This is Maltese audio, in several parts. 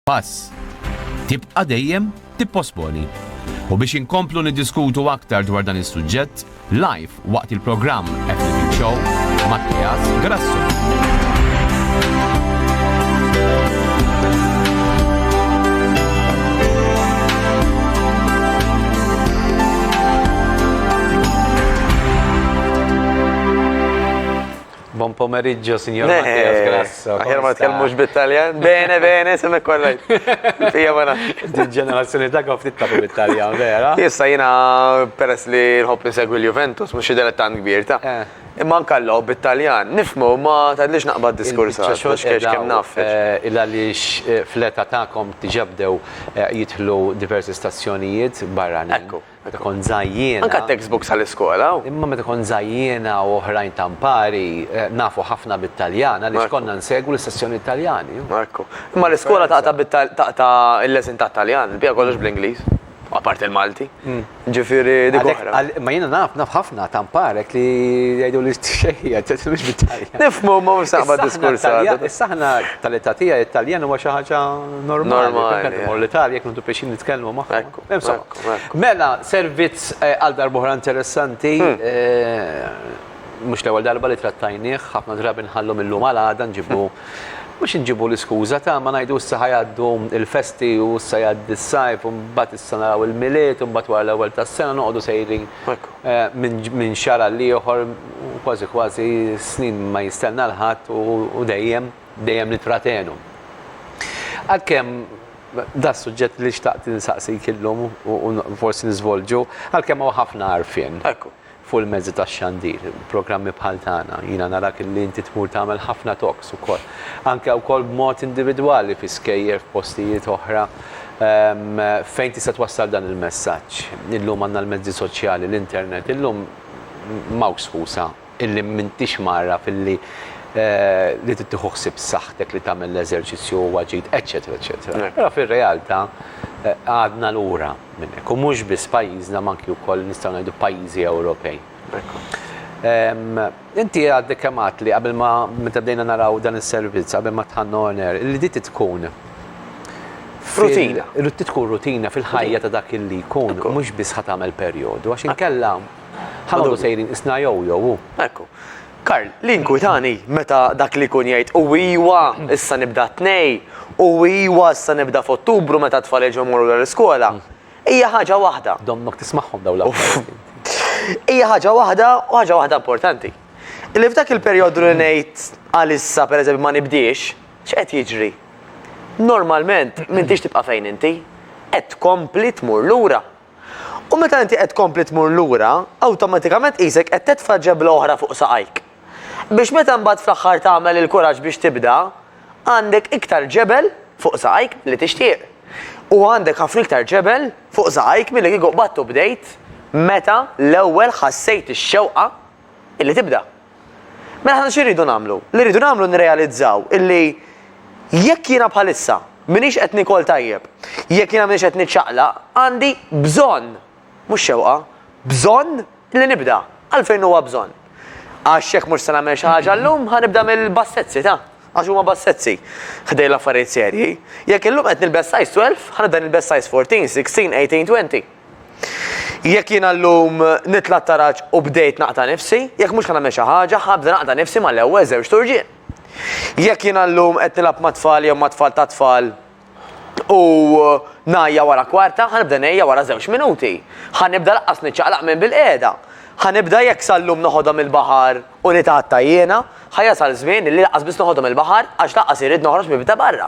pass. Tibqa' dejjem tipposponi. U biex inkomplu niddiskutu aktar dwar dan is-suġġett, live waqt il-programm FNB Show Mattias Grasso. Buon pomeriggio, signor Mattias Grasso. Aħjar ma tkellmux bit-Taljan? Bene, semmek kollaj. Fija ma Di-ġenerazzjoni ta' kif tittabu bit-Taljan, vera? Issa jina peress li nħobb nisegwi l-Juventus, mux dilettant kbir ta' imma nkallu bit-Taljan. Nifmu ma tgħidlix naqbad diskursa, biex kemm naf. Illa li fleta ta'kom tiġabdew jidħlu diversi stazzjonijiet barranin. Ekku. Meta kon żajjiena. Anka textbooks għall-iskola. Imma meta kon żajjiena u oħrajn tampari nafu ħafna bit-Taljan għaliex konna nsegwu l-istazzjoni Taljani. Ekku. Imma l-iskola taqta il-lesin ta' Taljan, bija kollox bl-Ingliż. Apart il-Malti. Ġifieri dik oħra. Ma jiena naf ħafna tamparek li jgħidu li xejja, mhux bit-Taljan. Nifhmu ma mhux naqbad diskursa. Issa aħna tal-età tiegħi it-Taljan huwa xi ħaġa normali. L-Italja jekk ntu biex nitkellmu magħhom. Mela, servizz għal darba interessanti, mhux l-ewwel darba li trattajnieh, ħafna drabi nħallu mill-lum għal għada nġibu mhux inġibu l-iskuża ta' ma ngħidu issa ħajgħaddu il-festi u issa jgħaddi s-sajf u mbagħad issa naraw il-miliet u mbagħad wara l-ewwel tas-sena noqogħdu sejrin minn xahar għal ieħor kważi snin ma jistenna l-ħadd u dejjem nitratenu. Għalkemm da suġġett li xtaqt insaqsik illum u forsi niżvolġu, għalkemm hawn ħafna għarfien. Fuq il-mezzi tax-xandir, programmi bħal tagħna, jiena narak li inti tmur tagħmel ħafna talks ukoll. Anke wkoll b'mod individwali fi skejjer f'postijiet oħra fejn tista' twassal dan il-messaġġ. Illum għandna l-mezzi soċjali, l-internet, illum m'hawnx skuża illi m'intix marra filli li tittieħu ħsieb saħħtek li tagħmel l-eżerċizzju waġid, eċetera, eċetera. Però fir-realtà għadna lura minn hekk. U mhux biss pajjiżna ma anke wkoll nistgħu ngħidu pajjiżi Ewropej. Inti għaddek kemm għadt li qabel ma meta bdejna naraw dan is-servizz qabel ma tħannu oner, li di tkun rutina. Tkun rutina fil-ħajja ta' dak li jkun, mhux biss ħadd tagħmel perjodu għax inkella ħamlu sejrin isna jew. Ekku. Karl, l-inkwitani meta dak li kun jgħid u iwa issa nibda tnej, u iwa issa nibda f'Ottubru meta tfal jiġu jmorru l-iskola. Hija ħaġa waħda. Dommok tismagħhom dawn l-affarijiet. Hija ħaġa waħda u ħaġa waħda importanti. Illi f'dak il-perjodu li ngħid għalissa pereżempju ma nibdiex, x'qed jiġri? Normalment m'intix tibqa' fejn inti, qed tkompli tmur lura. U meta inti qed tkompli tmur lura, awtomatikament qisek qed tedfa' ġebla oħra fuq saqajk. Biex meta mbagħad fl-aħħar tagħmel il-kuraġġ biex tibda, għandek iktar ġebel fuq saqajk li tixtieq. U għandek ħafna iktar ġebel fuq saqajk milli kieku qbadtu bdejt meta l-ewwel ħassejt ix-xewqa illi tibda. Mela ħana x'irridu nagħmlu? Li rridu nagħmlu nirrealizzaw illi jekk jiena bħalissa minix qed nikol tajjeb, jekk jiena minix qed niċċaqlaq, għandi bżonn, mhux xewqa, bżonn li nibda. Għalfejn huwa bżonn. Għax jekk mhux se nagħmel xi ħaġa llum ħanibda mill-bassezzi ta' għax huma bassezzi ħdej l-affarijiet serji. Jekk illum qed nilbes size 12, ħanibda nilbes size 14, 16, 18, 20. Jekk jiena llum nitla' taraġġ u bdejt naqta' nifsi, jekk mhux ħanagħmel xi ħaġa ħabda naqta' nifsi mal-ewwel żewġ turġien. Jekk jiena llum qed nilab ma' tfal jew ma' tfal ta' tfal u ngħajja wara kwarta, ħanibda ngħejja wara żewġ minuti. Ħanibda laqqas niċċaqlaq minn bil-qiegħda. Ħanibda jekk sal-lum noħodhom il-baħar u nitgħatta jiena, ħajasal żmien li laqqas biss noħodhom il-baħar għax laqqas irid noħroġ mibda barra.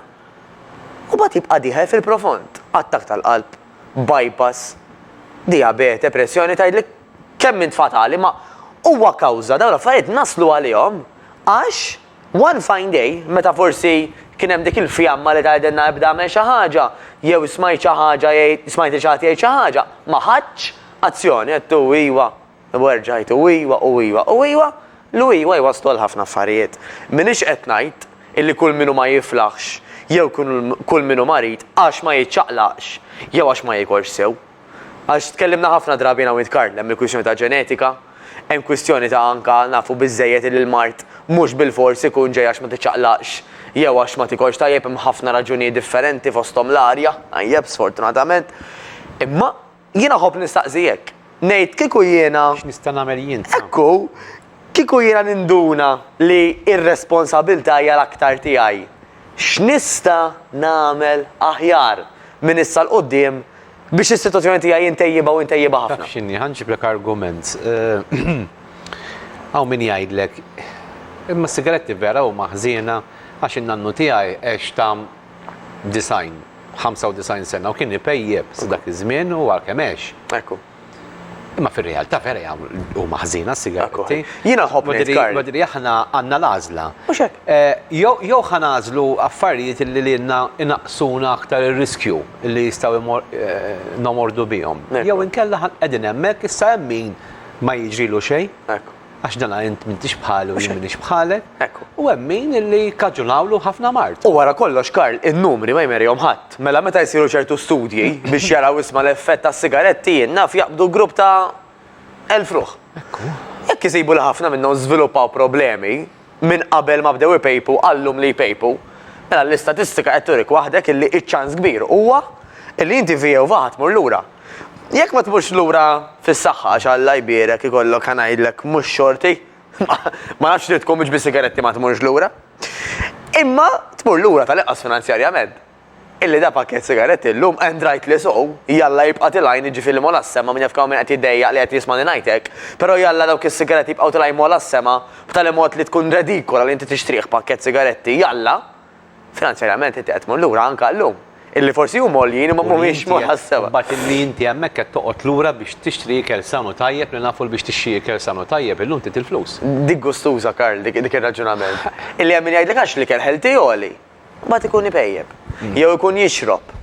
U bagħad jibqa' dieħel fil-profond, attak tal-qalb, bypass, diabete, pressjoni tgħidlek kemm int fatali ma huwa kawża dawn l-affarijiet naslu għalihom għax one fine day meta forsi kien hemm dik il-fjamma li tgħidilna ebda għamel xi ħaġa jew smajt xi ħaġa smajt xi ħadd jgħid xi ħaġa ma ħadx azzjoni qed iwa werġajt u iwa l-iwa jwaslu għal ħafna affarijiet. Minix qed ngħid illi kull minnu ma jiflaħx jew kull minnu marid għax ma jiċċaqlaqx jew għax ma jikolx sew. Għax tkellimna ħafna drabi hawn Karl, hemm il-kwistjoni ta' ġenetika, hemm kwistjoni ta' anka nafu biżżejjed li l-mart mhux bil-forsi ikun ġej għax ma tiċċaqlaqx jew għax ma tikolx tajjeb hemm ħafna raġunijiet differenti fosthom l-arja, tajjeb sfortunatament. Imma jiena ħobb nistaqsijek. Ngħid kieku jiena X'nista' nagħmel jien? ekku kieku jiena ninduna li ir-responsabilità hija l-aktar tiegħi. X'nista' nagħmel aħjar minn issa l-qudiem biex is-sitwazzjoni tiegħi intejjiba u intejjiba ħafna. Taf x'inhi ħanġiblek argument. Hawn min jgħidlek imma s-sigaretti vera huma ħżiena għax in-nannu tiegħi għex ta' 95 sena u kien ipejjeb sa dak iż-żmien u għalkemm għex. Ekku. Imma fir-realtà vera huma ħżiena s-sigaretti. Jiena ħobb ngħid Karl. Madri aħna għandna l-għażla. Mhux hekk. Jew ħanażlu affarijiet li lilna inaqsuna aktar ir-riskju li jistgħu nomordu bihom. Jew inkella qegħdin hemmhekk issa hemm min ma jiġrilu xejn. Ekku. Għax dan int m'intix bħalu jien m'iniex bħalek. Ekku. U hemm min li kaġunawlu ħafna mart. U wara kollox, Karl, in-numri ma jmerjhom ħadd. Mela meta jsiru ċertu studji biex jaraw isma' l-effett tas-sigaretti naf jaqbdu grupp ta' 1000 ruħ. Jekk isibu li ħafna minnhom żviluppaw problemi minn qabel ma bdew ipejpu għallum li jpejpu, mela l-istatistika qed turik waħdek illi iċ-ċans kbir huwa illi inti fija u vaħat mur lura. Jekk ma tmurx lura fis-saħħa għax Alla jbierek ikollok ngħidlek mhux xorti, ma nafx li tkun mhux bis-sigaretti ma tmurx lura. Imma tmur lura tal-inqas finanzjarjament. Illi da pakkett sigaretti llum endrajt li sow, jalla jibqa' tilajn jiġifieri mola s-sema min jafkaw minn qed jiddejjaq li qed jisma' ngħidlek, però jalla dawk is-sigaretti jibqgħu tilajn mola s-sema b'tali mod li tkun redikola li inti tixtrih pakkett sigaretti, jalla finanzjarjament inti qed tmur lura anke llum. Illi forsi hu moljin imma mhumiex muħasseba. Mbagħad illi inti hemmhekk qed toqgħod lura biex tixtri ikel sanu tajjeb li nafu biex tixtri ikel sanu tajjeb illum tit il-flus. Dik gustuża Karl, dik ir-raġunament. Illi hemm min jgħidlek għax li kell healthy oli. Mbagħad ikun ipejjeb. Jew ikun jixrob.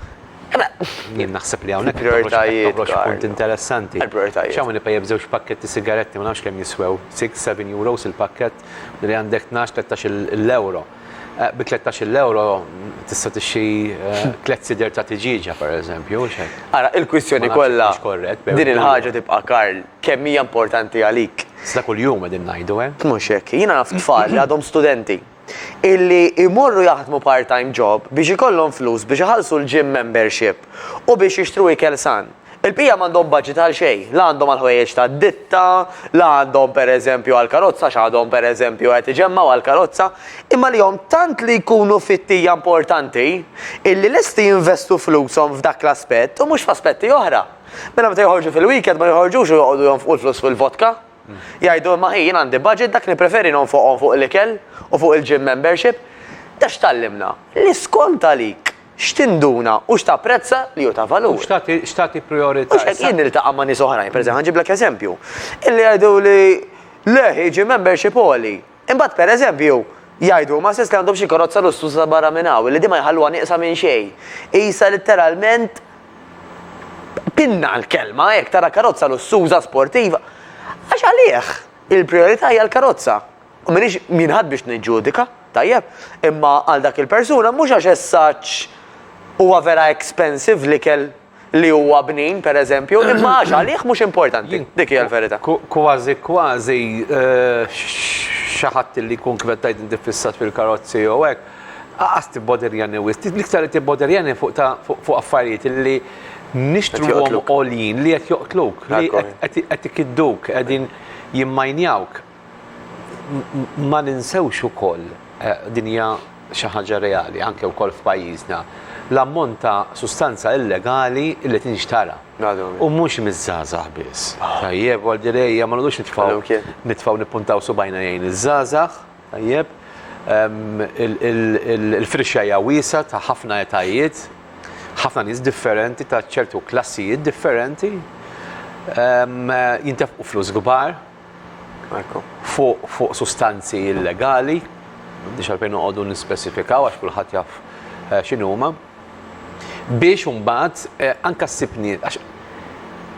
Jien naħseb li hawnhekk Prioritajiet, punt interessanti. Il-prioritajiet. X'hawn ipejjeb żewġ pakketti sigaretti ma nafx kemm jiswew 6-7 euros il-pakkett li għandek 12-13 l-euro. Bi 13 euro tista' tixxi 3 sider ta' tiġiġa pereżempju xejn. Ara, il-kwistjoni kollha din il-ħaġa tibqa' Karl kemm hija importanti għalik. Sta kuljum qegħdin ngħidu Mhux hekk, jiena naf tfal li għadhom studenti illi imorru jaħdmu part-time job biex ikollhom flus biex iħallsu l-gym membership u biex jixtru ikel san. Il-pija m'għandhom budget għal xejn, la għandhom għal ħwejjeġ ta' ditta, la għandhom pereżempju għal karozza, x'għadhom pereżempju qed iġemmaw għal karozza, imma li tant li jkunu fittija importanti illi lesti jinvestu flushom f'dak l-aspett u mhux f'aspetti oħra. Mela meta jħorġu fil-weekend ma jħorġux u joqogħdu jonfqu l-flus fil-vodka. Jgħidu ma ħin għandi budget dak nippreferi nonfoqhom fuq l-ikel u fuq il-gym membership. Da x'tallimna? L-iskont għalik. X'tinduna u x'tapprezza li hu ta' valur. X'tagħti priorità. Mhux hekk jien niltaqa' ma' nies oħrajn, pereżempju ħanġiblek eżempju. Illi jgħidu li le jiġi membership oli. Imbagħad pereżempju jgħidu ma stess li għandhom xi karozza lussuża barra minn hawn li ma jħalluha nieqsa minn xejn. Isa litteralment pinna l-kelma hekk tara karozza lussuża sportiva. Għax għalih il-priorità hija l-karozza. U m'iniex minħadd biex niġġudika, tajjeb, imma għal dak il-persuna mhux għax essaċ huwa vera expensive l-ikel li huwa bnin, pereżempju, imma għax għalih mhux importanti. Dik hija l-verità. Kważi xi ħadd li jkun kif tajt inti fissat fil-karozzi jew hekk, qas tibboderjani wisq. L-iktar tibboderjani fuq affarijiet li nixtruhom għolin li qed joqtluk, li qed ikidduk, qegħdin jimmajnjawk. Ma ninsewx ukoll din hija xi ħaġa reali anke wkoll f'pajjiżna. L-ammont ta' sustanza illegali li tinxtara. U mhux miż-żgħażagħ biss. Tajjeb, għal direjja ma nagħmlux nitfgħu nippuntaw subajna jgħin iż-żgħażagħ, tajjeb. Il-firxa hija wiesa ta' ħafna etajiet, ħafna nies differenti ta' ċertu klassijiet differenti. Jintefqu flus kbar fuq sustanzi illegali, biex għalfejn noqogħdu nispecifikaw għax kulħadd jaf x'inhuma. Biex mbagħad anke ssibni għax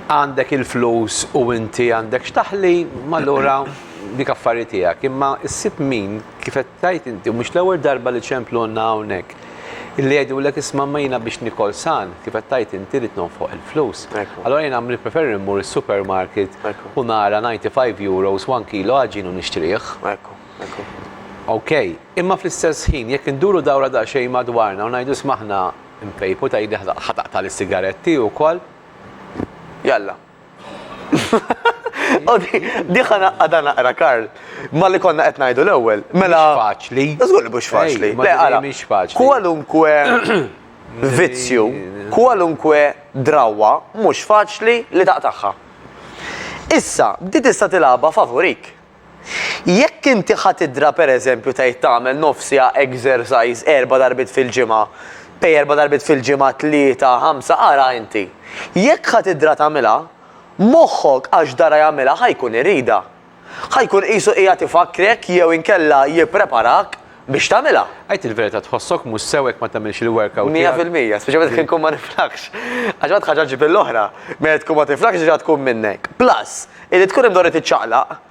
għandek il-flus u inti għandek x'taħli allura dik affarijiet tiegħek, imma issib min kif qed tgħid inti mhux l-ewwel darba li ċempluna hawnhekk illi jgħidulek isma' jiena biex nikol san kif qed tgħid inti rid nonfoq il-flus. Allura jiena nippreferi mmur is-supermarket u nara 95 euros 1 kilo ħaġin u nixtrih. Okej, imma fl-istess ħin, jekk induru dawra daqsxejn madwarna u ngħidu smaħna impejpu tajdi ħataqta l-sigaretti wkoll. Jalla. Diħana għadha naqra Karl, ma li konna qed ngħidu l-ewwel. Mela faċli. Żgur li mhux faċli. Ma mhix faċli. Kwalunkwe vizzju, kwalunkwe drawwa mhux faċli li taqtaħħa. Issa, di tista' tilagħba favorik. Jekk inti ħatidra pereżempju tgħid tagħmel nofsija exercise 4 darbit fil-ġimgħa, 4 darbit fil-ġimgħa 3, 5 ara inti. Jekk ħatidra tagħmilha, moħħok għax dara jagħmilha ħajkun irida. Ħajkun qisu qiegħed ifakrek jew inkella jippreparak biex tagħmilha. Għajt il-verità tħossok mhux sewek ma tagħmilx il-workout. 100%, speċjalment kien kun ma niflakx. Għax ħaġa ġib l-oħra, meta tkun ma tiflakx ġa tkun minnek. Plus, illi tkun hemm dori tiċċaqlaq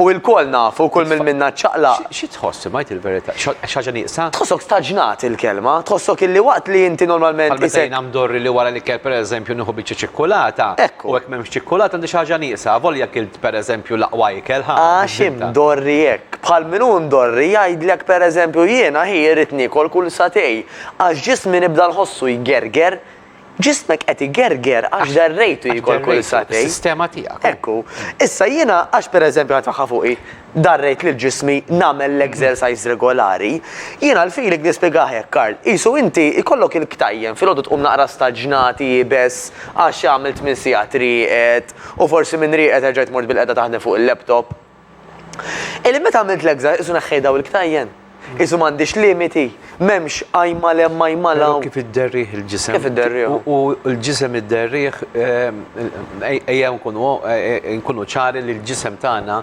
u l-kol nafu kull mill-minna ċaqlaq. Xi tħossi ngħid il-verità? X'ħaġa nieqsa? Tħossok staġnat il-kelma, tħossok illi waqt li inti normalment Għal-betejn mdorri li wara li kell pereżempju nieħu biċċa ċikkulata. U hekk m'hemmx ċikkulata għandi xi ħaġa nieqsa, volja kilt pereżempju laqwa ikel ħa. Għax imdorri hekk. Bħal minnu mdorri jgħidlek pereżempju jiena irid niekol kull satej għax ġismi nibda nħossu jgerger. Ġismek qed igerger għax darrejtu jikol kull satej. Sistema tiegħek. Ekku, issa jiena għax pereżempju qed faħħa fuqi darrejt lil ġismi nagħmel l-exercise regolari, jiena l-filik nispjegah hekk Karl. Isu inti ikollok il-ktajjen filgħodu tqum naqra staġnati bes għax għamilt minn sigħat riqet u forsi minn riqet erġgħet mort bil-qeda taħdem fuq il-laptop. Illi meta għamilt l-exercise isu neħħejdaw il-ktajjen. Isu m'għandix limiti, m'hemmx ajmal hemm ajmala. Kif idderriħ il-ġisem. Kif idderriħ. U l-ġisem idderriħ ejja nkunu ċari li l-ġisem tagħna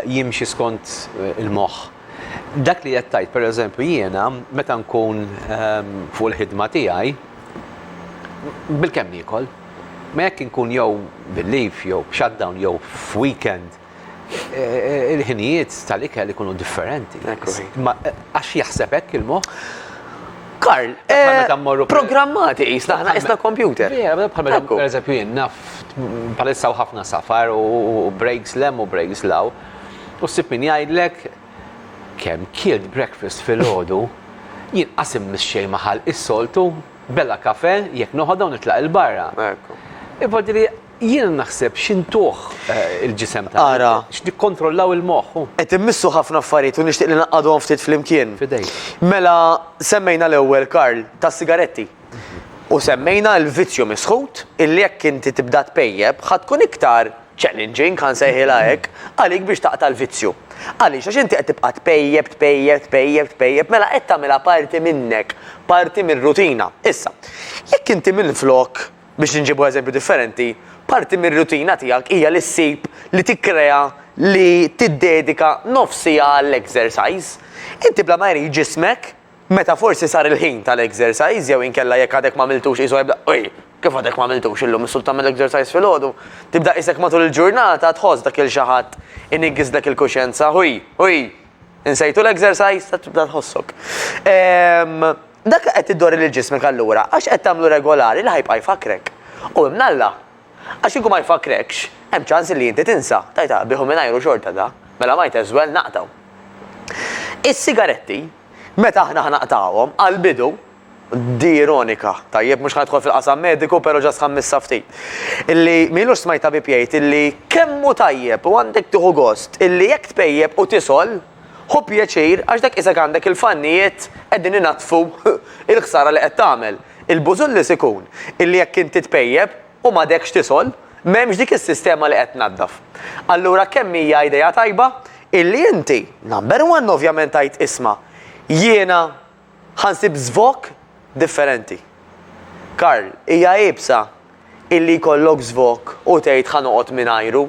jimxi skont il-moħħ. Dak li qed tgħid pereżempju jiena meta nkun fuq il-ħidma tiegħi bil-kemm niekol. Ma jekk inkun jew bil-leave jew b'shutdown jew f'weekend il-ħinijiet tal-ikel ikunu differenti. Ma għax jaħseb hekk il-moħħ? Karl, programmati isna computer. Bħal per eżempju jien naf palissa ħafna safar u breaks lem u breaks law. U ssib min jgħidlek kemm kielt breakfast fil-ħodu jien qasim mis-xejn maħal is-soltu bella kafe jekk noħodha nitlaq il-barra. Ibadri jien naħseb xintuħ il-ġisem ta' Ara. X'nikkontrollaw il-moħħ. Qed immissu ħafna affarijiet u nixtieq li naqgħadhom ftit flimkien. Fidej. Mela semmejna l-ewwel Karl tas-sigaretti. U semmejna l-vizzju misħut illi jekk inti tibda tpejjeb ħatkun iktar challenging kan sejħilha hekk għalik biex taqta' l-vizzju. Għaliex għax inti qed tibqa' tpejjeb mela qed tagħmilha parti minnek, parti mir-rutina. Issa, jekk inti minflok biex nġibu eżempju differenti, parti mir-rutina tiegħek hija li ssib li tikkrea li tiddedika nofsija għall-exercise. Inti bla ma jrid ġismek meta forsi sar il-ħin tal-exercise jew inkella jekk għadek ma għamiltux isu jibda, kif għadek ma għamiltux illum is-sul tagħmel exercise filgħodu, tibda isek matul il-ġurnata tħoss dak il xi ħadd iniggżlek il-kuxjenza, insejtu l-exercise tibda tħossok. Dak qed tiddorri lil ġismek allura għax qed tagħmlu regolari li ħajbqa' jfakrek. U imnalla, għax inkun ma jfakrekx, hemm ċans li inti tinsa, tajta biħu mingħajru xorta da, mela might as well naqtaw. Is-sigaretti, meta aħna ħnaqtawhom għall-bidu, di ironika, tajjeb mhux ħadħol fil-qasam mediku però ġas ħammissa ftit. Illi milux smajta bi pjejt illi kemmu tajjeb u għandek tieħu gost illi jekk tpejjeb u tisol, hu pjaċir għax dak isek għandek il-fannijiet qegħdin inatfu il-ħsara li qed tagħmel. Il-bużul li sikun illi jekk inti tpejjeb u m'għadekx tisol, m'hemmx dik is-sistema li qed tnaddaf. Allura kemm hija idea tajba illi inti number one ovvjament tajt isma' jiena ħansib żvok differenti. Karl, hija jibsa illi jkollok żvok u tgħid ħanoqgħod mingħajru.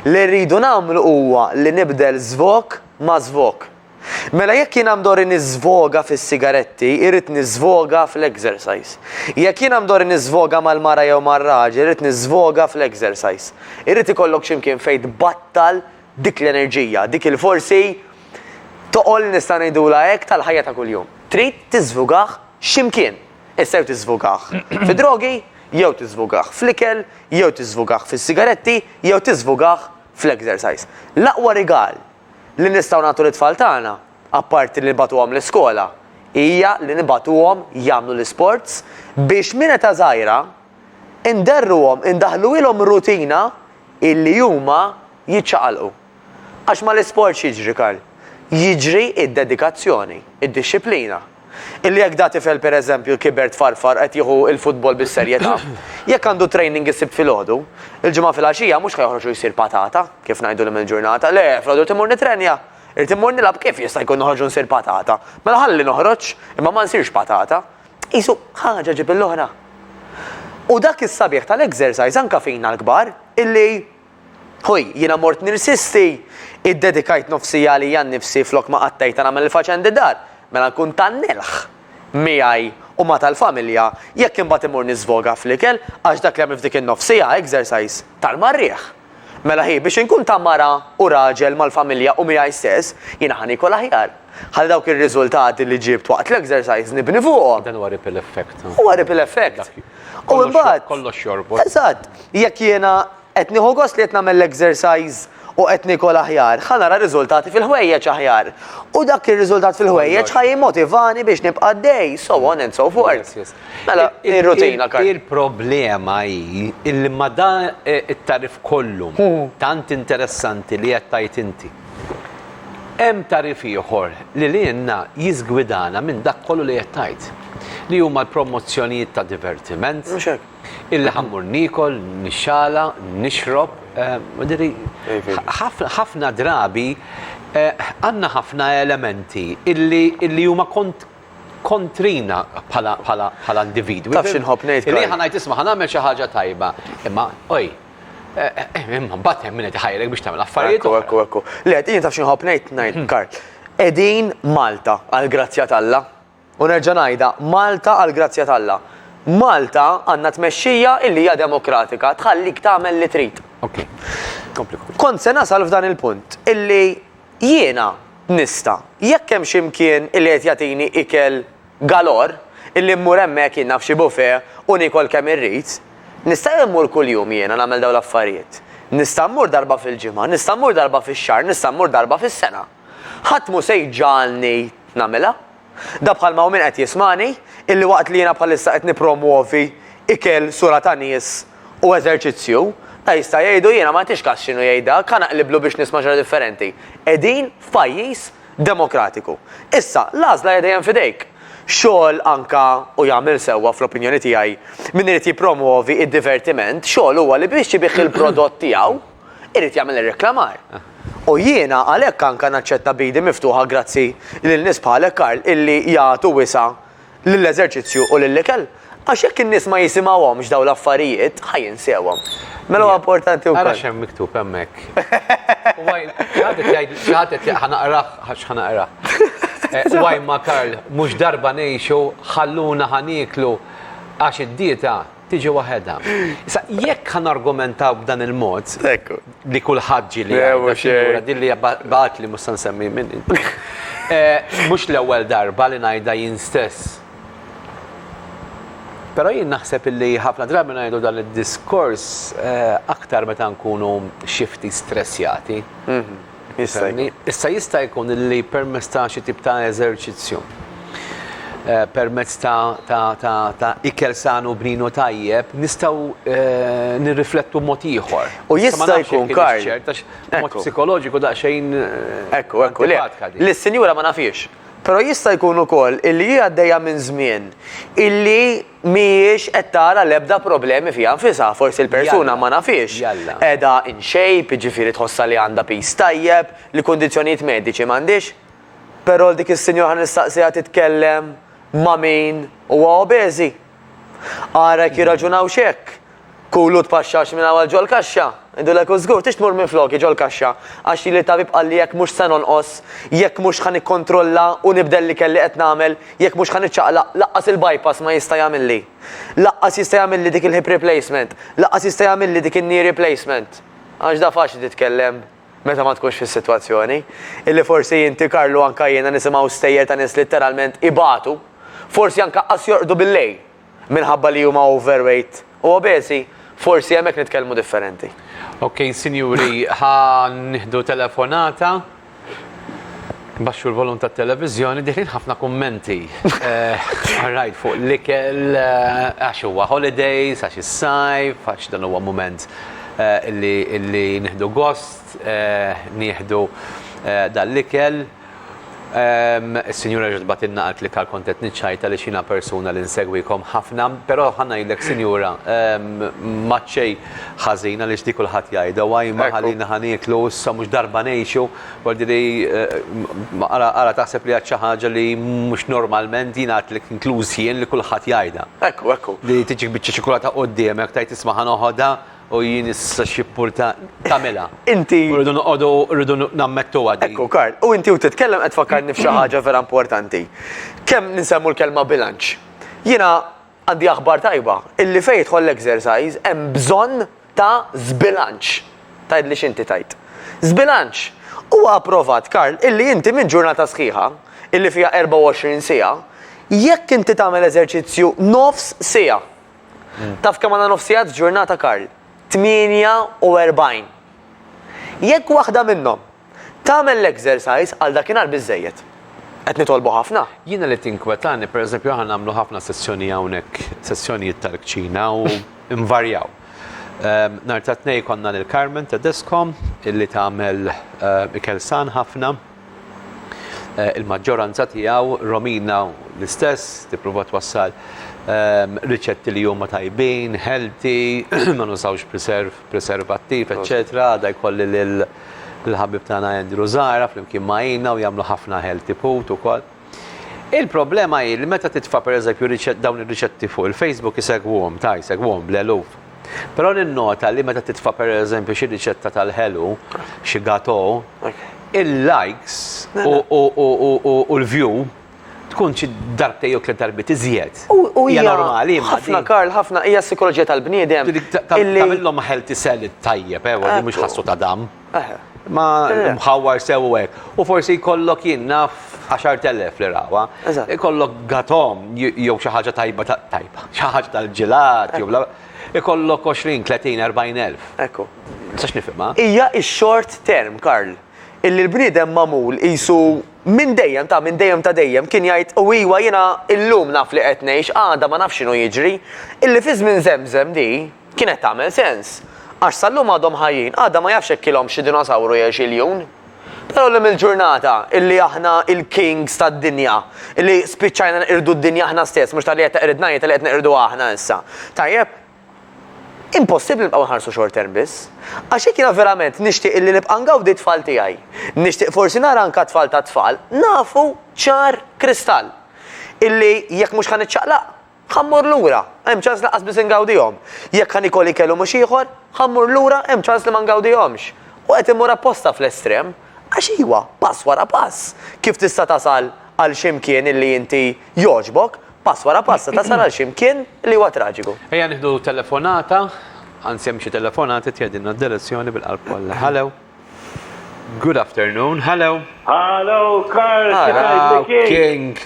Li rridu nagħmlu huwa li nibdel żvok ma' żvok. Mela jekk jiena mdorri niżvoga fis-sigaretti, irid niżvoga fl-exercise. Jekk jiena mdorri niżvoga mal-mara jew mar-raġel, irid niżvoga fl-exercise. Irid ikollok x'imkien fejn tbattal dik l-enerġija, dik il-forsi toqol nista' ngħidula hekk tal-ħajja ta' kuljum. Trid tiżvugah x'imkien. Issa jew tiżvugah fid-drogi, jew tiżvugah fl-ikel, jew tiżvugah fis-sigaretti, jew tiżvugah fl-exercise. L-aqwa rigal li nistgħu nagħtu l-tfal tagħna apparti li nibatuhom l-iskola, hija li nibatuhom jagħmlu l-isports biex minn ta' żgħira inderruhom, indaħluhom rutina illi huma jiċċaqalqu. Għax ma l-isport jiġri Karl, jiġri id-dedikazzjoni, id-disciplina. Illi jekk da tifel pereżempju kibert farfar qed jieħu l-futbol bis-serjetà, jekk għandu training isib filgħodu, il-ġimgħa fil-għaxija mhux ħajħorġu jsir patata, kif ngħidu l il-ġurnata, le, filgħodu timur nitrenja, irid immur nilab kif jista' jkun noħorġu nsir patata. Mela ħalli noħroġ, imma ma nsirx patata, qisu ħaġa ġib l-oħra. U dak is-sabiħ tal-exercise anke fina l-kbar illi jiena mort nirsisti, iddedikajt nofsija li jan nifsi flok ma qattajt nagħmel il-faċendi dar. Mela nkun tan-nilħ miegħi u ma tal-familja jekk imbagħad imur niżvoga fl-ikel għax dak li hemm f'dik in-nofsija exercise tal-marrieħ. Mela biex inkun ta' mara u raġel mal-familja u miegħi stess, jiena ħanikol aħjar. Ħalli dawk ir-riżultati li ġibt waqt l-exercise nibni fuqhom. Dan huwa ripple effect. Huwa ripple effect. U imbagħad kollox jorbot. Eżatt, jekk jiena qed nieħu gost li qed nagħmel l-exercise u qed nikol aħjar, ħanara riżultati fil-ħwejjeġ aħjar. U dak ir-riżultat fil-ħwejjeġ ħajjimmotivani biex nibqa' dej, so on and so forth. Mela, ir-rutina Karl. Il-problema hi illi ma dan it-tarif kollu tant interessanti li qed tajt inti. Hemm tarif ieħor li lienna jiżgwidana minn dak kollu li qed tajt. Li huma l-promozzjonijiet ta' divertiment. Illi ħammur nikol, nixxala, nixrob, ħafna drabi għandna ħafna elementi illi huma kontrina bħala individwi. Taf x'inħobb ngħid. Illi ħanajt isma' ħanagħmel xi ħaġa tajba, imma imma mbagħad hemm min qed iħajrek biex tagħmel affarijiet. Ekku. Le qed taf x'inħobb ngħid Karl. Qegħdin Malta għall-grazzja t'Alla. U nerġa' ngħidha Malta għall-grazzja t'Alla. Malta għandna tmexxija illi hija demokratika, tħallik tagħmel li trid. Okay. Kont se nasal f'dan il-punt illi jiena nista' jekk hemm x'imkien illi qed jagħtini ikel galor illi mmur hemmhekk jien naf xi buffet u nikol kemm irrid, nista' immur kuljum jiena nagħmel dawn l-affarijiet. Nista' mmur darba fil-ġimgħa, nista' mmur darba fix-xahar, nista' mmur darba fis-sena. Ħadd mhu se jġalni nagħmilha. Da bħalma u min qed jismani illi waqt li jiena bħalissa qed nippromuovi ikel sura ta' nies u eżerċizzju, jista' jgħidu jiena ma tix każ x'inhu jgħidha, kan naqliblu biex nisma' ġara differenti. Qegħdin f'pajjiż demokratiku. Issa, l-għażla dejjem fidejk. Xogħol anka u jagħmel sewwa fl-opinjoni tiegħi min irid jippromuovi id-divertiment, xogħol huwa li biex jibih il-prodott tiegħu irid jagħmel ir-reklamar. U jiena għalhekk anke naċċetta bidi miftuħa grazzi lil nies bħalek Karl illi jagħtu wisa lill-eżerċizzju u lill-ikel. Għax jekk in-nies ma jisimgħuhomx dawn l-affarijiet ħajinsewhom. Mela huwa importanti wkoll. Għalax hemm miktub hemmhekk. ħanaqrah. Waj ma Karl, mhux darba ngħixu ħalluna ħaniklu għax id-dieta tiġi waħedha. Issa jekk ħanargumentaw b'dan il-mod li kulħadd ġieli dilli baqgħet li mhux se nsemmi minn mhux l-ewwel darba li ngħidha jien stess. Però jien naħseb illi ħafna drabi ngħidu dan id-diskors aktar meta nkunu xifti stressjati. Issa jista' jkun illi permezz ta' xi tip ta' eżerċizzju. Permezz ta' ikel sanu bninu tajjeb, nistgħu nirriflettu mod ieħor. U jista' jkun Karl. Mod psikoloġiku daqsxejn. Ekku, l-sinjura ma nafix. Però jista' jkun ukoll illi hija għaddejja minn żmien illi mhijiex qed tara l-ebda problemi fiha nfisha, forsi l-persuna ma nafix. Qiegħda in shape, jiġifieri tħossha li għandha peace tajjeb, li kundizzjonijiet mediċi m'għandix. Però dik is-sinjura nistaqsiha titkellem ma' min huwa obeżi. Ara jirraġunaw x'hekk. Kulu tpaxxax minn għal ġol kaxxa. Idulek u żgur tix tmur minn floki ġol kaxxa għax li tabib qal li jekk mhux se nonqos, jekk mhux ħan ikkontrolla u nibdel li kelli qed nagħmel, jekk mhux ħan iċċaqlaq laqqas il-bypass ma jista' jagħmilli. Laqqas jista' jagħmilli dik il-hip replacement, laqqas jista' jagħmilli dik in-knee replacement. Għax da faċli titkellem meta ma tkunx fis-sitwazzjoni. Illi forsi inti Karlu anke jiena nisimgħu stejjer ta' nies litteralment ibatu, forsi anke qas jorqdu bil-lejl minħabba li huma overweight u obesi. Forsi hemmhekk nitkellmu differenti. Ok, sinjuri, ħan nieħdu telefonata. Baxxu l-volum ta' televizjoni diħin ħafna kummenti. Rajt fuq l-ikel, għax huwa holidays, għax is-sajf, għax dan huwa moment illi nieħdu gost, nieħdu dal-ikel. Is-Sinjura ġodbatinna għalt li kal kontet niċċajta li xina persuna li nsegwikom ħafna, pero ħanna jillek Sinjura, maċċej ħażina li xdi kulħadd jgħidha għaj maħalina ħaniklu issa mhux darba ngħixu, għaldi li ara taħseb li għad xi ħaġa li mhux normalment jien għatlek inkluż jien li kulħadd jgħidha. Ekku. Li tiġi biċċa xikulata quddiemek tajt isma' ħanoħodha u jien issa xippur tamela. Inti. Rridu nammettu għaddi. Ekku, Karl, u inti u titkellem qed tfakkarni f'xi ħaġa vera importanti. Kemm ninsemmu l-kelma bilanċ. Jiena għandi aħbar tajba, illi fejn jidħol l-exercise hemm bżonn ta' żbilanċ. Tgħid li x'inti tajt. Żbilanċ. Huwa approvat, Karl, illi inti minn ġurnata sħiħa, illi fiha 24 siegħa, jekk inti tagħmel eżerċizzju nofs siegħa. Taf kemm għandna nofs siegħa f'ġurnata, Karl? 48. Jekk waħda minnhom tagħmel l-exercise għal dakinhar biżżejjed. Qed nitolbu ħafna. Jiena li tinkwetani, pereżempju aħna nagħmlu ħafna sessjoni hawnhekk, sessjonijiet tal-kċina u invarjaw. Nhar ta' tnejn konna lil Carmen Tedesco illi tagħmel ikel san ħafna. Il-maġġoranza tiegħu Romina l-istess tipprova twassal riċetti li huma tajbin, healthy, ma nużawx preservattiv, eccetera. Għada jkolli l-ħabib tagħna Andrew Zara flimkien ma'jina u jagħmlu ħafna healthy food ukoll. Il-problema hi li meta titfa' pereżempju dawn ir-riċetti fuq il-Facebook isegwhom bl-eluf. Però ninnota li meta titfa' pereżempju xi riċetta tal-ħelu, xi gato, il-likes u l-view tkun xi darbtej jew tliet darbit iżjed. Hija normali. Ħafna, Karl, ħafna hija s-sikoloġija tal-bniedem. Tagħmilhom healthy salad tajjeb, li mhux ħassu ta' dam. Ma mħawwar sew hekk. U forsi jkollok jien naf 10,000 li rawa. Ikollok gatom jew xi ħaġa tajba, xi ħaġa tal-ġilat jew ikollok 20, 30, 40,000. Ekku. Sax nifhimha? Hija x-short term, Karl. Illi l-bniedem magħmul qisu minn dejjem ta' dejjem kien jgħid u iwa jiena illum naf li qed ngħix għada ma nafx x'inhu jiġri, illi fi żmien Zemżem di kienet tagħmel sens. Għax sallum għadhom ħajjin, għada ma jafx hekk ilhom xi dinosawru jew xiljun. Però l il-ġurnata illi aħna il-kings tad-dinja, illi spiċċajna nqirdu d-dinja aħna stess, mhux tal-li qed neqridna jgħid li qed neqirdu aħna issa. Tajjeb, impossibbli nibqgħu nħarsu short term biss. Għax hekk jiena verament nixtieq illi nibqa' ngawdi tfal tiegħi. Nixtieq forsi nara anke tfal ta' tfal, nafu ċar kristall. Illi jekk mhux ħaniċċaqlaq, ħammur lura, hemm ċans laqas biss ingawdihom. Jekk ħanikolli kellu mhux ieħor, ħammur lura, hemm ċans li ma ngawdihomx. U qed immur apposta fl-estrem, għax iwa, pass wara pass. Kif tista' tasal għal ximkien illi inti jogħġbok, pass wara pass tasal għal ximkien li huwa traġiku. Ejja nieħdu telefonata, anzi hemm xi telefonati tgħidilna d-direzzjoni bil-qalb kollha. Hello. Good afternoon. Hello. Hello, Karl. Hello, King.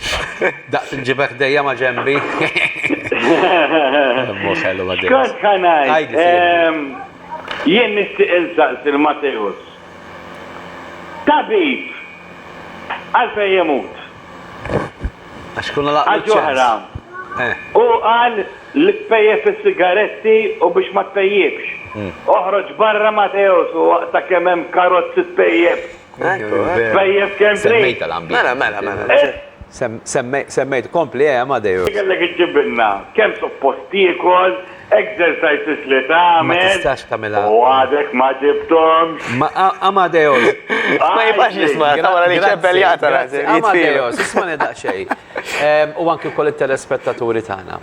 Daqt nġibek dejja ma' ġembi. Kont ħanaj. Jien nistiq il-saqs il-Mateus. Tabib. Għalfej jemut. Għax kuna laqqa. Għalġuħra. U għal li tpejjeb il-sigaretti u biex ma tpejjibx. Oħroġ barra Mateus u waqta kemm hemm karozzi tpejjeb. Tpejjeb kemm trid. Mela. Semmejt kompli Amadeus. Kellek iġibilna kemm suppost iekol, exercises li tagħmel. Ma tistax tagħmilha. U għadek ma ġibtomx. Amadeus. Ma jibax jisma' tawra li ċebbeljata. Amadeus, isma' daqsxejn. U anke wkoll it-telespettaturi tagħna.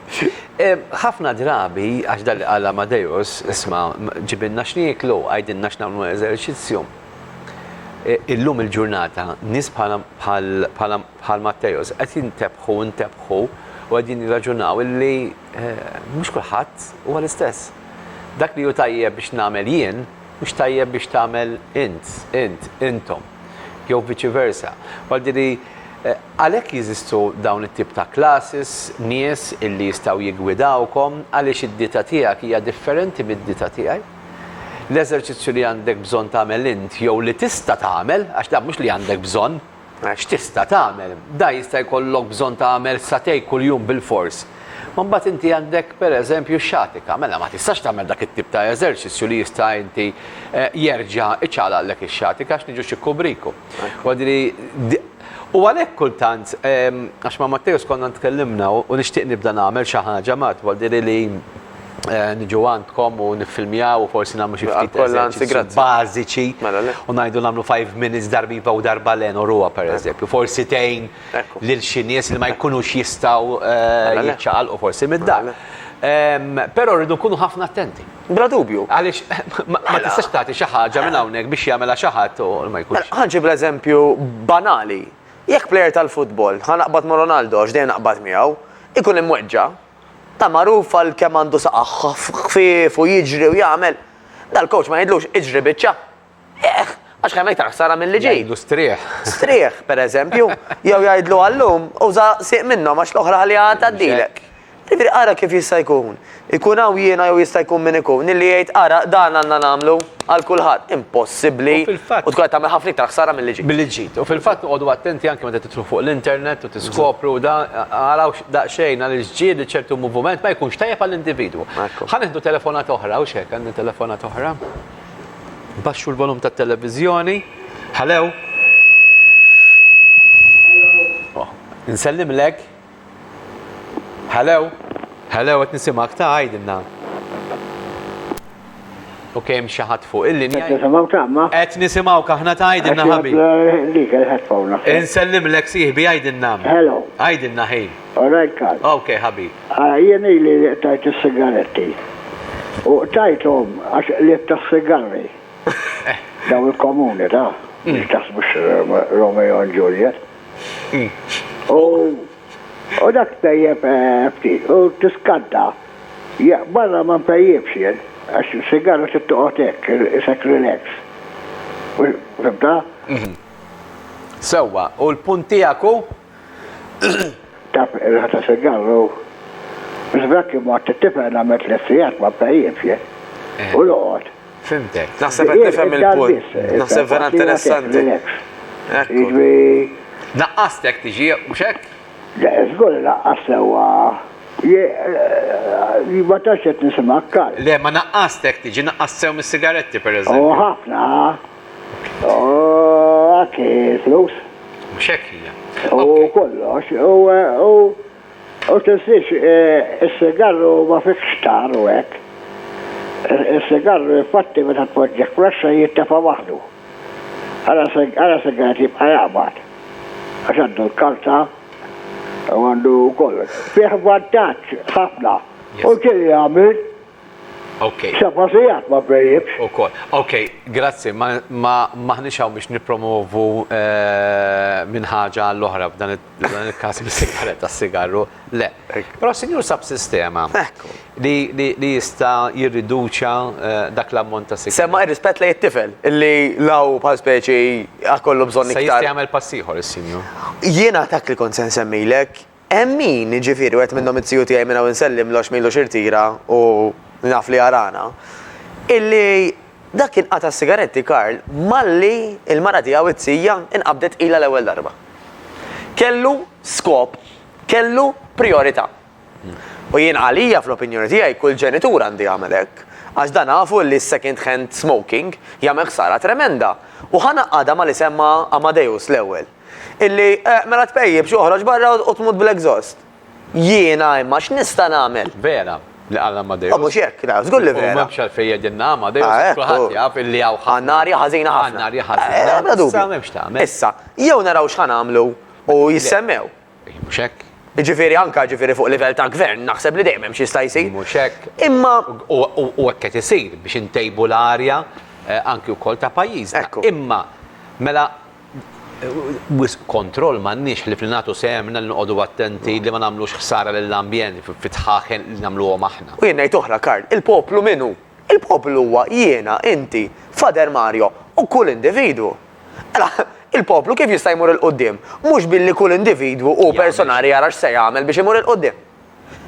Ħafna drabi għax dal qal Amadeus, isma' ġibilna x'nieklu, għajdilna x'nagħmlu eżerċizzju. Illum il-ġurnata nies bħal Matteus qed jintebħu u qegħdin jirraġunaw illi mhux kulħadd huwa l-istess. Dak li hu tajjeb biex nagħmel jien mhux tajjeb biex tagħmel intom, jew viċi versa. Għaldiri għalhekk jeżistu dawn it-tip ta' classes, nies illi jistgħu jiggwidawkom għaliex id-dieta tiegħek hija differenti mid-dieta tiegħi. L-eżerċizzju li għandek bżonn tagħmel int jew li tista' tagħmel, għax dan mhux li għandek bżonn, X'tista' tagħmel? Da jista' jkollok bżonn tagħmel satej kuljum bil-fors. Ma mbagħad inti għandek pereżempju xatika, mela ma tistax tagħmel dak it-tip ta' eżerċizzju li jista' inti jerġa' iċċaqlaqlek ix-xatika għax niġu xi kubriku. U għalhekk kultant, għax ma' Mattejus konna tkellimna u nixtieq nibda nagħmel xi ħaġa mat, għaldiri li niġu għandkom u nifilmjaw u forsi nagħmlu xi ftit eżerċizzji bażiċi u ngħidu nagħmlu 5 minutes darbiva u darba len u ruha pereżempju. Forsi tgħin lil xi nies li ma jkunux jistgħu jiċċaqalqu forsi mid-dar. Però rridu nkunu ħafna attenti. Bla dubju. Għaliex ma tistax tagħti xi ħaġa minn hawnhekk biex jagħmilha xi ħadd u ma jkunx. Ħanġib l-eżempju banali. Jekk plejer tal-futbol, ħanaqbad ma' Ronaldo, x'dejn naqbad miegħu, ikun imweġġa. Ta' magħruf għal kemm għandu saqqa ħfief u jiġri u jagħmel. Dal-coach ma jgħidlux iġri biċċa. Għax kemm jgħid ħsara mill-li ġej. Jgħidlu strieħ. Strieħ, pereżempju, jew jgħidlu għallum uża sieq minnhom għax l-oħra ħalli għaddilek. Tifri ara kif jista' jkun. Ikun hawn jiena jew jista' jkun min ikun illi jgħid ara dan għandna nagħmlu għal kulħadd. Impossibbli. U tkun qed tagħmel ħafna iktar ħsara mill-li ġej. Bil-ġid. U fil-fatt noqogħdu attenti anke meta titlu fuq l-internet u tiskopru da araw daqsxejn għaliex ġieli ċertu moviment ma jkunx tajjeb għall-individwu. Ħanieħdu telefonat oħra u x'hekk għandi telefonat oħra. Baxxu l-volum tat-televiżjoni. Hello. Insellimlek. Hello. Hello, qed nisimak ta' għajdilna. Ok, xi ħadd fuq il-linja. Qed nisimgħu aħna ta' għajdilna ħabi. Lik il-headphone. Insellimlek sieħbi għajdilna. Hello. Għajdilna ħej. All right, Karl. Ok, ħabi. Jien li tajt is-sigaretti. U tajthom għax li tas-sigarri. Daw il-komuni ta' tasbux Romeo and Juliet. U dak tajjeb ftit, u tiskadda. Barra ma ntajjebx jien, għax sigarra tittoqgħod hekk, isek relax. Fimta? Sewwa, u l-punt tiegħek hu? Taf il-ħata sigarru. Bizbrakki ma t-tifel għamet l-essijat ma ntajjebx jien. U l-għod. Fimtek. Naħseb qed tifhem il-punt. Naħseb vera interessanti. Naqqastek tiġi mhux hekk? Zgur laqqas sewa. Ma tax qed nisimak Karl. Le, ma naqqastek tiġi naqqas sew mis-sigaretti pereżempju. Ħafna. Għaki flus. Mhux hekk hija. U kollox. U tinsiex is-sigarru ma fikx tar u hekk. Is-sigarru infatti meta tpoġġek flaxxa jittefa' waħdu. Ara sigaret jibqa' jaqbad. Għax għandu l-karta u għandu kollox. Fih vantaġġ ħafna. U kelli għamil. Ok. Xafasijat ma brejibx. Ok, grazzi, maħniex hawn biex nipromovu minn ħaġa l-oħra f'dan il-każ bis-sigaretta s-sigarru. Le. Però sinjur sab sistema li jista' jirriduċa dak l-ammont ta' sigaret. Semma ir-rispett lejn it-tifel illi law bħal speċi għakollu bżonn iktar. Se jista' jagħmel pass ieħor is-sinjur. Jiena dak li kont se nsemmilek, hemm min ġifieri qed minnhom it-tiju tiegħi minn hawn insellim l milu xirtira u naf li għarana, illi dak inqata' sigaretti Karl malli il-mara tiegħu it-sija inqabdet ilha l-ewwel darba. Kellu skop, kellu priorità. U jien għalija fl-opinjoni tiegħi kull ġenitur għandi jagħmel hekk, għax dan nafu li second hand smoking jagħmel ħsara tremenda. U ħanaqgħadha ma li semma Amadeus l-ewwel. Illi mela tpejjeb xoħroġ barra u tmut bl-exhaust. Jiena imma x'nista' nagħmel? Vera. Li għalla Amadeus. Mux jekk, żgur li vera. U memx fejja dinna Amadeus, kulħadd jaf illi għaw ħafna. Għannarja ħażina ħafna. Għannarja ħażina. Issa memx tagħmel. Issa, jew naraw x'ħan għamlu u jissemmew. Mhux hekk. Ġifieri anke ġifieri fuq livell ta' gvern naħseb li dejjem hemm xi jista' jsir. Mhux hekk. Imma u hekk qed isir biex intejbu l-arja anki wkoll ta' pajjiżna. Imma mela kontroll m'għandniex li fl-nagħtu semna li noqogħdu attenti li ma nagħmlux ħsara lill-ambjent fit-tħaħen li nagħmluhom aħna. U jien ngħid oħra Karl, il-poplu minnu? Il-poplu huwa jiena, inti, Fader Mario u kull individwu. Il-poplu kif jista' jmur il-qudiem? Mhux billi kull individwu u personali jara x'se jagħmel biex imur il-qudiem.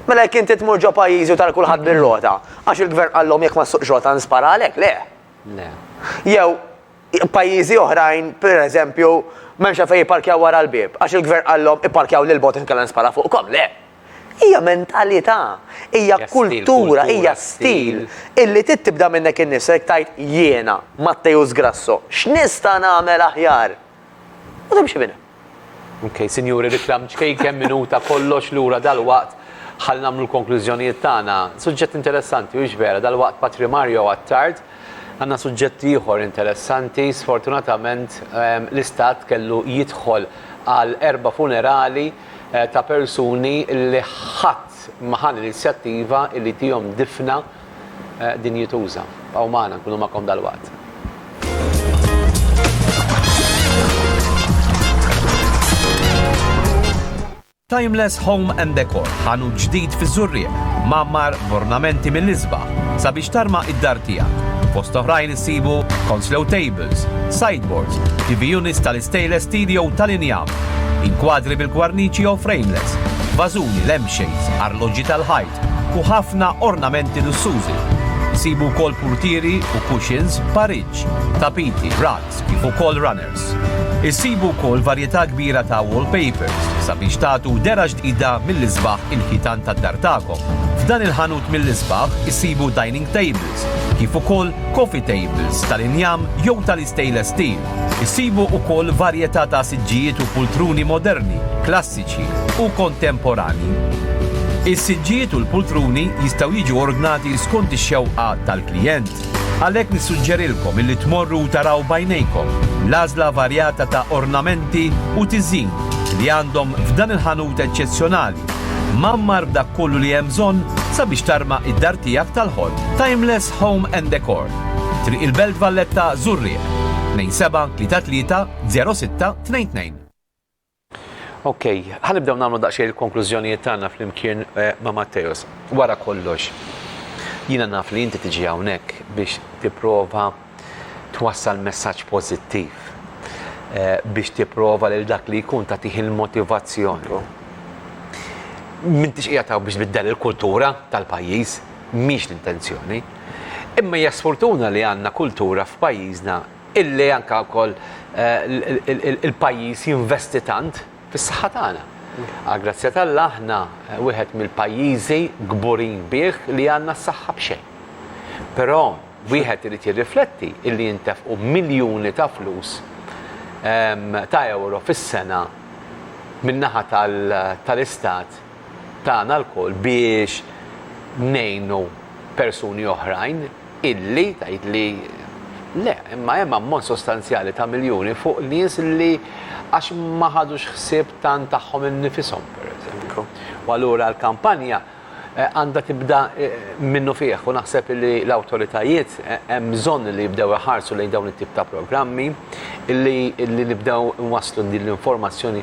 Mela jekk inti tmur ġo pajjiżi u tara kulħadd bir-rota, għax il-gvern qallhom jekk ma ssuqx rota nspara għalek, le. Le. Jew pajjiżi oħrajn, per eżempju, m'hemmx fej jipparkjaw wara l-bib, għax il-gvern qallhom ipparkjaw lil bot inkella nispara fuqkom, le. Hija mentalità, hija kultura, hija stil illi tibda minnek in-nifsek tajt jiena Mattejus Grasso, x'nista' nagħmel aħjar? U timxi minha. Ok, sinjuri Riklam, kemm minuta kollox lura dal-waqt ħalli nagħmlu l-konklużjonijiet tagħna. Suġġett interessanti u vera, dal-waqt Patrimarju għat-tard għandna suġġetti ieħor interessanti. Sfortunatament l-Istat kellu jidħol għal 4 funerali ta' persuni li ħadd maħal l-inizjattiva li tihom difna dinjituża. Paw magħna nkunu magħkom dal-waqt. Timeless Home and Decor, ħanu ġdid fi Żurrieq, mammar b'ornamenti mill-isbaħ sabiex tarma id-dar tiegħek. Fost oħrajn issibu console tables, sideboards, TV units tal-stainless steel jew tal-injam, inkwadri bil-kwarniċi jew frameless, bażuni, lampshades, arloġġi tal-ħajt u ħafna ornamenti lussużi. Sibu wkoll purtieri u cushions, pariġġ, tapiti, rugs, kif ukoll runners. Issibu wkoll varjetà kbira ta' wallpapers sabiex tagħtu dera ġdida mill-isbaħ il-ħitan tad-dar tagħkom. F'dan il-ħanut mill-isbaħ issibu dining tables, kif ukoll coffee tables tal-injam jew tal-stainless steel. Issibu wkoll varjetà ta' siġġijiet u pultruni moderni, klassiċi u kontemporani. Is-siġġijiet u l-pultruni jistgħu jiġu ordnati skont ix-xewqa tal-klijent. Għalhekk nissuġġerilkom illi tmorru u taraw bajnejkom l-għażla varjata ta' ornamenti u tiżin li għandhom f'dan il-ħanut eċċezzjonali. Mammar b'dak kollu li hemm bżonn sabiex tarma id-dar tiegħek tal-ħolm. Timeless Home and Decor. Triq il-Belt Valletta Żurrieq. 2733 Ok, ħanibdew nagħmlu daqsxejn il-konklużjonijiet tagħna flimkien ma' Mattejus. Wara kollox, jiena naf li inti tiġi hawnhekk biex tipprova twassal messaġġ pożittiv, biex tipprova lil dak li jkun tagħtih il-motivazzjoni. M'intix qiegħed biex tbiddel il-kultura tal-pajjiż, mhix l-intenzjoni. Imma hija sfortuna li għandna kultura f'pajjiżna illi anke wkoll il-pajjiż jinvesti tant fis-saħħa tagħna. Grazzja tal-Alla aħna wieħed mill-pajjiżi gburin bih li għandna s-saħħa b'xejn. Però wieħed irid jirrifletti illi jintefqu miljuni ta' flus ta' euro fis-sena min-naħa tal-Istat tagħna lkoll biex ngħinu persuni oħrajn illi tgħidli le, imma hemm ammont sostanzjali ta' miljuni fuq nies li għax ma ħadux ħsieb tant tagħhom innifishom pereżempju. U allura l-kampanja għandha tibda minnu fih u naħseb li l-awtoritajiet hemm bżonn li jibdew iħarsu lejn dawn it-tip ta' programmi illi nibdew nwasslu din l-informazzjoni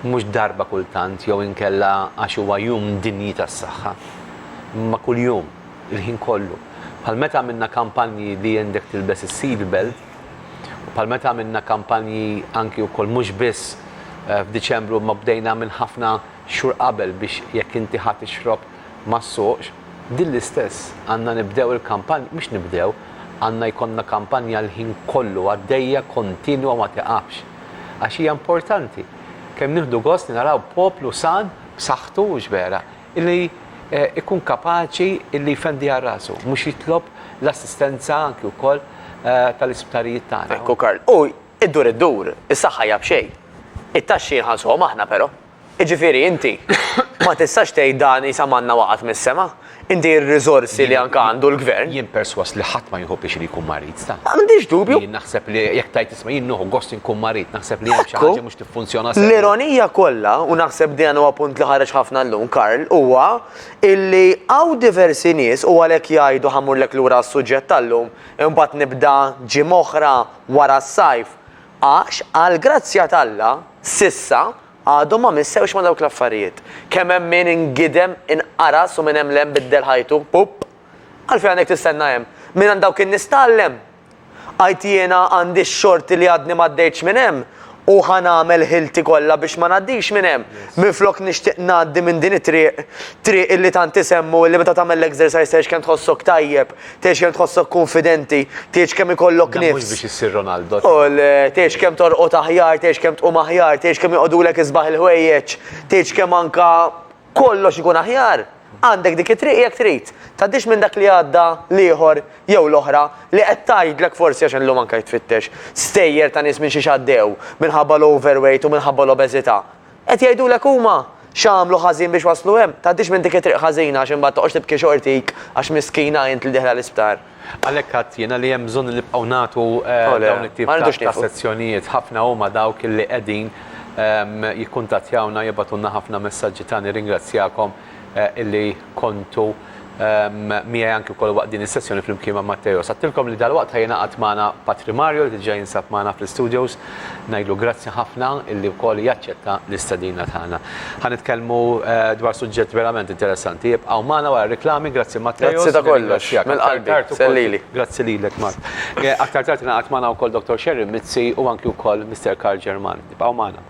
mhux darba kultant jew inkella għax huwa jum dinji tas-saħħa. Ma kuljum il-ħin kollu. Bħal meta għamilna kampanji li jendek tilbes is-seatbelt, u bħal meta għamilna kampanji anki wkoll mhux biss f'Diċembru ma bdejna minn ħafna xhur qabel biex jekk inti ħadd ixrob ma ssuqx, din l-istess għandna nibdew il-kampanji, mhux nibdew, għandna jkollna kampanja l-ħin kollu għaddejja kontinwa ma tiqafx. Għax hija importanti. Kemm nieħdu gost naraw poplu san b'saħħtu ġbera illi ikun kapaċi illi jfendi rasu, mhux jitlob l-assistenza anki wkoll tal-isptarijiet tagħna. Ekku Karl, u id-dur, is-saħħa hija b'xejn. It-taxxi nħallsuhom aħna però. Jiġifieri inti ma tistax tgħid dan isa manna waqgħet mis-sema. Inti r-riżorsi li anke għandu l-gvern. Jien perswas li ħadd ma jħobbix li jkun marit sta. Ma m'għandix dubju. Jien naħseb li jekk tajt isma' jien noħu gost inkun marit, naħseb li hemm xi ħaġa mhux tiffunzjona sew. L-ironija kollha, u naħseb din huwa punt li ħareġ ħafna llum Karl, huwa illi hawn diversi nies u għalhekk jgħidu ħammurlek lura s-suġġett tal-lum, imbagħad nibda ġim oħra wara s-sajf għax għal grazzja tal-Alla sissa għadhom ma missewx ma dawk l-affarijiet. Kemm hemm min ingidem inqaras u minn hemm lem biddel ħajtu, pup, għalfejn għandek tistenna hemm. Min għand dawk in-nies tgħallem. Għajt jiena għandi x-xorti li għadni ma ddejtx minn hemm u ħanamel ħilti kollha biex ma ngħaddix minn hemm. Minflok nixtieq ngħaddi minn din it-triq illi tant isemmu illi meta tagħmel l-exercise tgħix kemm tħossok tajjeb, tgħix kemm tħossok konfidenti, tgħix kemm ikollok Mhux nifs. biex issir Ronaldo. Tgħix kemm torqod aħjar, tgħix kemm tqum aħjar, tgħix kemm joqogħdulek isbaħ il-ħwejjeġ, tgħix kemm anka kollox ikun aħjar. Għandek dik it-triq jekk trid. Tgħaddix minn dak li għadda l-ieħor jew l-oħra li qed tgħidlek forsi għax illum anke jitfittex stejjer ta' nies minn xi xaddew minħabba l-overweight u minħabba l-obeżità. Qed jgħidulek huma x'għamlu ħażin biex waslu hemm. Tgħaddix minn dik it-triq ħażina għax imbagħad toqgħodx tibki xortik għax miskina int li deħla l-isptar. Għalhekk għadd jiena li hemm bżonn li nibqgħu nagħtu dawn it-tip ta' sezzjonijiet ħafna huma dawk illi qegħdin jikkuntattjawna jibgħatulna ħafna messaġġi ta' nirringrazzjakom illi kontu miegħi anke wkoll waqt din is-sessjoni flimkien ma' Matteo. Sattilkom li dalwaqt ħajnaqat magħna Patri Mario li diġà jinsab magħna fl-studios. Ngħidlu grazzi ħafna illi wkoll jaċċetta l-istadina tagħna. Ħanitkellmu dwar suġġett verament interessanti. Jibqgħu magħna wara reklami, grazzi Matteo. Grazzi ta' kollox, mill-qalbi, sellili. Grazzi lilek Matt. Aktar tard ingħaqad magħna wkoll Dr. Sherry Mizzi u anke wkoll Mr. Karl Ġerman. Jibqgħu magħna.